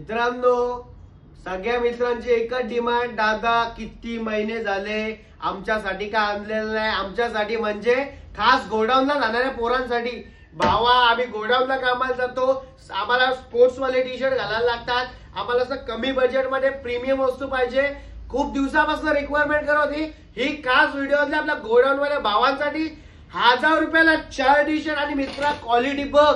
मित्रांनो, सगळ्या मित्रांची एकच डिमांड, दादा किती महिने झाले आमच्यासाठी काय आणलेलं नाही. आमच्यासाठी म्हणजे खास गोडाऊनला जाणाऱ्या पोरांसाठी. भावा, आम्ही गोडाऊनला कामाला जातो, आम्हाला स्पोर्ट्स वाले टी शर्ट घालायला लागतात. आम्हाला असं कमी बजेट मध्ये प्रीमियम वस्तू पाहिजे. खूप दिवसापासून रिक्वायरमेंट करत होती. ही खास व्हिडिओ आपल्या गोडाऊन वाल्या भावांसाठी 1000 रुपयाला 4 टी शर्ट. आणि मित्रा, क्वालिटी बघ.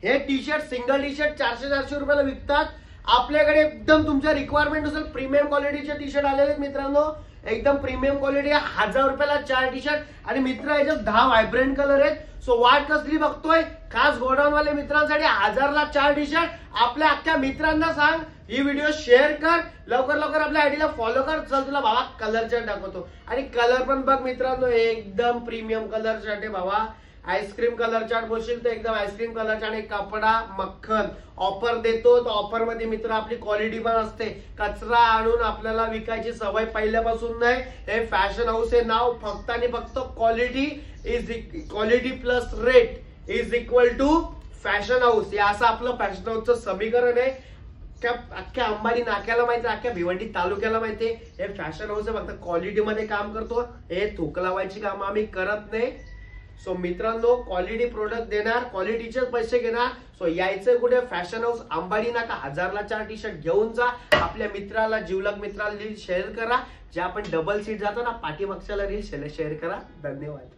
हे T shirt, single T shirt 400-400 रुपयाला विकतात. आपल्याकडे एकदम तुमच्या रिक्वायरमेंट नुसार प्रीमियम क्वालिटीचे टी शर्ट आलेले मित्रांनो. एकदम प्रीमियम क्वालिटी. 1000 रुपयाला 4 टी शर्ट. आणि मित्र, याच्यात 10 व्हायब्रंट कलर आहेत. सो वाट कसली बघतोय? खास गोडाऊन वाले मित्रांसाठी 1000ला 4 टी शर्ट. आपल्या अख्ख्या मित्रांना सांग, ही व्हिडिओ शेअर कर, लवकर लवकर आपल्या आयडीला फॉलो कर. चल, तुला भावा कलर चार्ट दाखवतो. आणि कलर पण बघ मित्रांनो, एकदम प्रीमियम कलर चार्ट आहे भावा. आईस्क्रीम कलर चार्ट बोलशील तर एकदम आईस्क्रीम कलर चार्ट. आणि कपडा मक्खन ऑफर देतो. तर ऑफर मध्ये मित्र आपली क्वालिटी पण असते. कचरा आणून आपल्याला विकायची सवय पहिल्यापासून नाही. हे फॅशन हाऊस हे नाव फक्त आणि फक्त quality plus rate is equal to fashion house. हे असं आपलं फॅशन हाऊसचं समीकरण आहे. अख्ख्या अंबानी नाक्याला माहिती, अख्ख्या भिवंडी तालुक्याला माहिती. हे फॅशन हाऊस फक्त क्वालिटी मध्ये काम करतो. हे थूक लावायची काम आम्ही करत नाही. सो मित्रांनो, क्वालिटी प्रोडक्ट देणार, क्वालिटीचे पैसे घेणार. सो यायचं कुठे? फॅशन हाऊस अंबानी नाका. 1000ला 4 टी शर्ट घेऊन जा. आपल्या मित्राला, जिवलग मित्राला रील शेअर करा. जे आपण डबल सीट जातो ना, पाठीमागच्याला रील शेअर करा. धन्यवाद.